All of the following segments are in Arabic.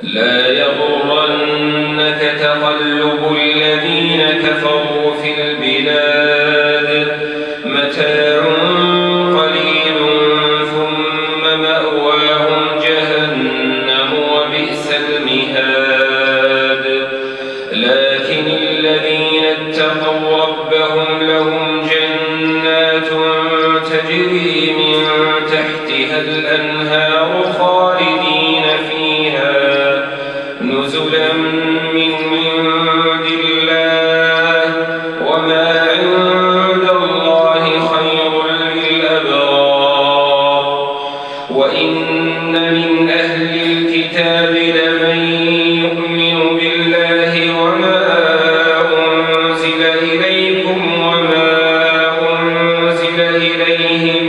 لا يغرنك تقلب الذين كفروا في البلاد متاع قليل ثم مأواهم جهنم وبئس المهاد. لكن الذين اتقوا ربهم لهم جنات تجري من تحتها الأنهار خالدين فيها نزلا من عند الله وما عند الله خير للأبرار. وإن من أهل الكتاب لمن يؤمن بالله وما أنزل إليكم وما أنزل إليهم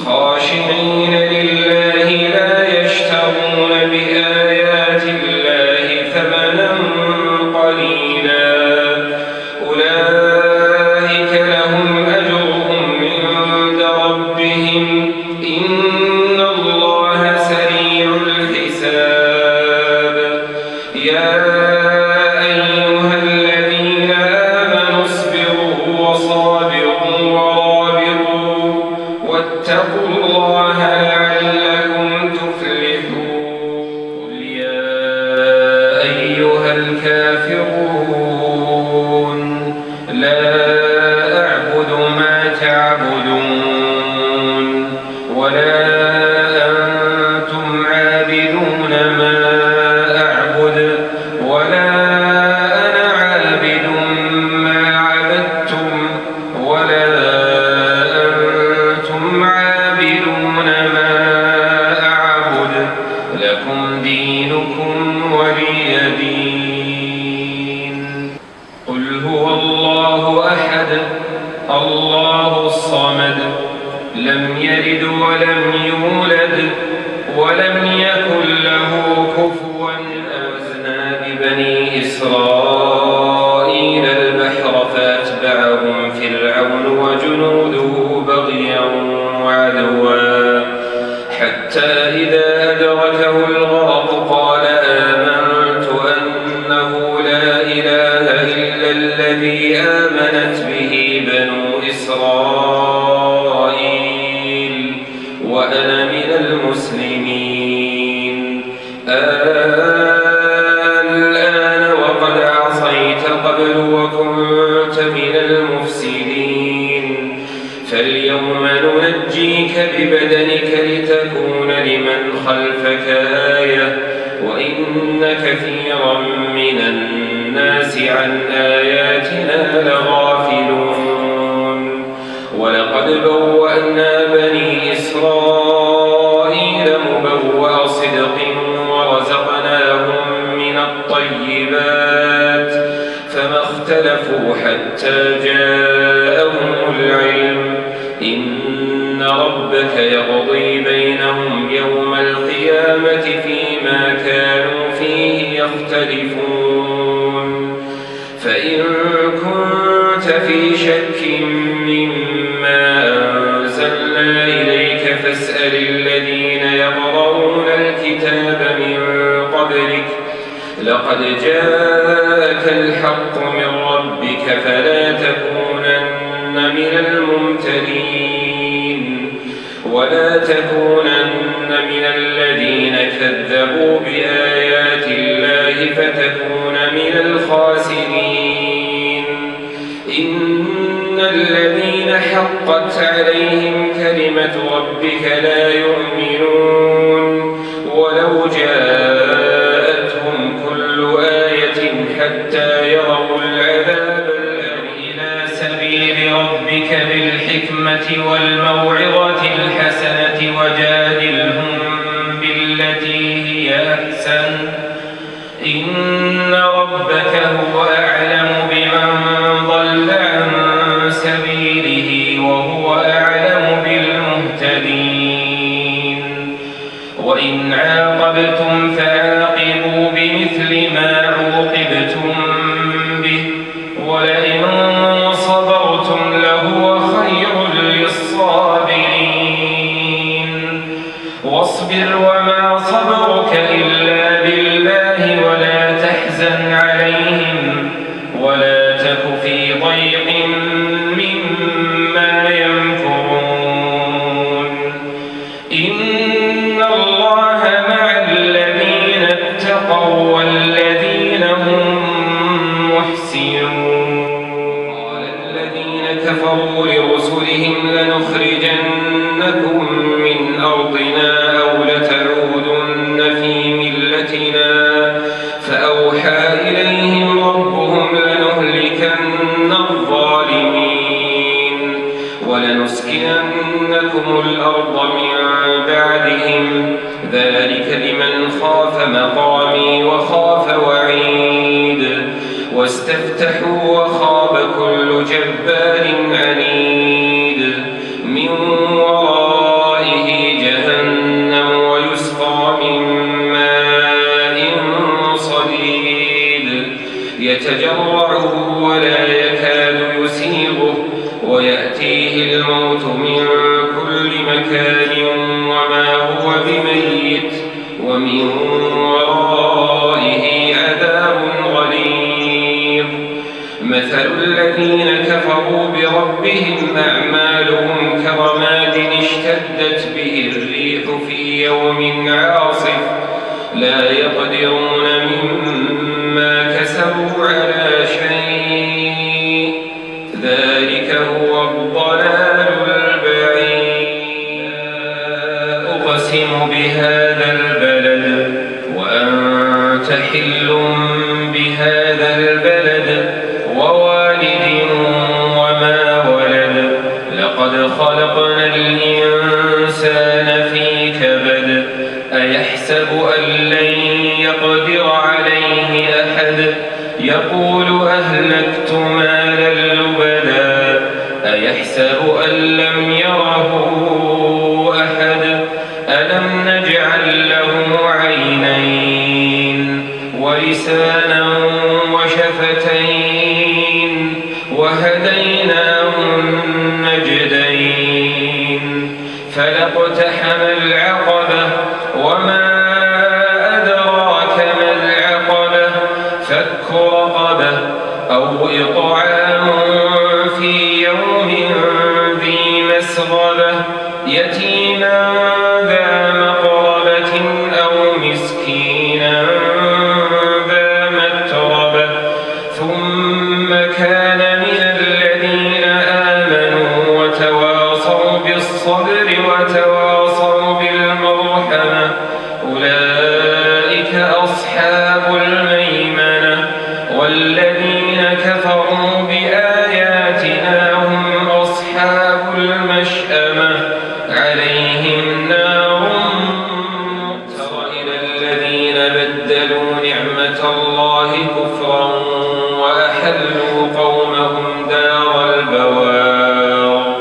خاشعين لله لا يشترون بآيات الله ثمنا قليلا أولئك لهم أجرهم عند ربهم إن الله سريع الحساب. يا أيها الذين آمنوا اصبروا وصابروا ورابطوا واتقوا الله لعلكم تفلحون. قل يا أيها الكافرون لا أعبد ما تعبدون ولا أنتم عابدون ما أعبد ولا أنا عابد ما عبدتم ولا أنتم عابدون ما أعبد لكم دينكم ولي دين. قل هو الله أحد الله الصمد لم يلد ولم يولد ولم يكن له كفوا أحد. ببني إسرائيل البحر فأتبعهم فرعون وجنوده بغيا وعدوا حتى إذا أدركه الغرق قال آمنت أنه لا إله إلا الذي آمنت به بنو إسرائيل وأنا من المسلمين. الآن وقد عصيت قبل وكنت من المفسدين فاليوم ننجيك ببدنك لتكون لمن خلفك آية وإن كثيرا من الناس عن آياتنا لغافلون. ولقد بوأنا بني إسرائيل مبوأ صدق ورزقناهم من الطيبات فما اختلفوا حتى جاءهم العلم إن ربك يقضي بينهم يوم القيامة فيما كانوا فيه يختلفون. فإن كنت في شك مما أنزلنا إليك فاسأل الذين يقرؤون الكتاب من قبلك لقد جاءك الحق من ربك فلا تكونن من الممترين ولا تكونن من الذين كذبوا بآيات الله فتكون من الخاسرين. إن الذين حقت عليهم كلمة ربك لا يؤمنون ولو جاءتهم كل آية حتى يروا العذاب الأليم. إلى سبيل ربك بالحكمة والموعظة الحسنة وجادلهم بالتي هي أحسن إن ربك هو أعلم بمن ضل عن سبيله وهو أعلم بالمهتدين. وإن عاقبتم فعاقبوا بمثل ما عوقبتم به ولئن صبرتم لهو خير للصابرين. واصبر وما صبرك إلا بالله الأرض من بعدهم ذلك لمن خاف مقامي وخاف وعيد واستفتحوا وخاب كل جبار عنيد من ورائه جهنم ويسقى من ماء صديد يتجرعه ولا يكاد يسيغه ويأتيه الموت من كل مكان وما هو بميت ومن ورائه عذاب غليظ مثل الذين كفروا بربهم أعمالهم كرماد اشتدت به الريح في يوم عاصف لا يقدرون مما كسبوا على شيء ذلك هو الضلال البعيد لا أقسم بهذا البلد وأنت حل بهذا البلد ووالد وما ولد لقد خلقنا الإنسان في كبد أيحسب أن لن يقدر عليه أحد يقول أهلكت مالا لبدا أيحسب أن لم يره أحد ألم نجعل له عينين ولسانا وشفتين وهديناه النجدين فلاقتحم العقبة وما أدراك ما العقبة فك رقبة أو إطعام في يوم ذي مسغبة يتيما ذا مقربة أو مسكينا ذا متربة ثم كان من الذين آمنوا وتواصوا بالصبر وتواصوا بالمرحمة أولئك أصحاب الميمنة والذين كفروا بآياتنا هم أصحاب المشأمة عليهم نار تر إلى الذين بدلوا نعمة الله كفرا وأحلوا قومهم دار البوار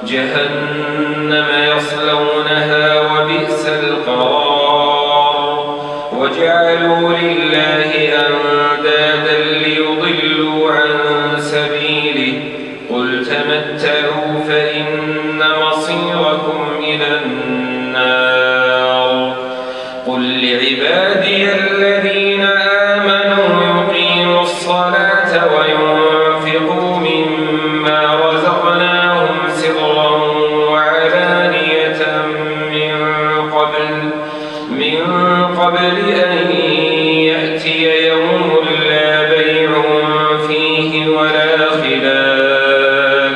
جهنم يصلونها وبئس القرار وجعلوا لله أندادا ليضلوا عن سبيله قل تمتعوا فإن مصيركم إلى النار قل لعبادي الذين آمنوا يقيموا الصلاة وينفقوا مما رزقناهم سرا وعلانية من قبل أن يأتي يوم لا بيع فيه ولا خلال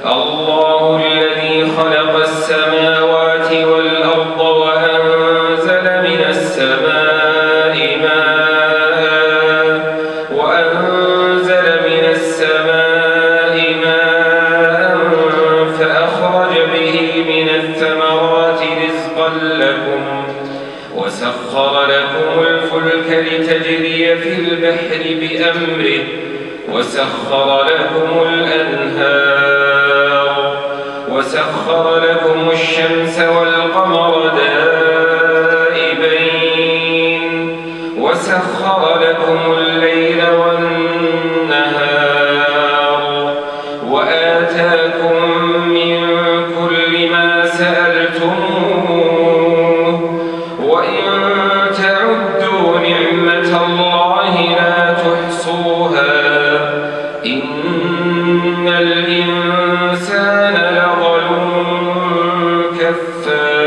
الله الذي خلق السماوات والأرض وأنزل من السماء ماء فأخرج به من الثمرات رزقا لكم وسخر لكم الفلك لتجري في البحر بأمره وسخر لكم الأنهار وسخر لكم الشمس والقمر دائبين وسخر لكم الليل والنهار وآتاكم من كل ما سألتموه وإن تعدوا نعمة الله لا تحصوها إن الإنسان لظلوم كفار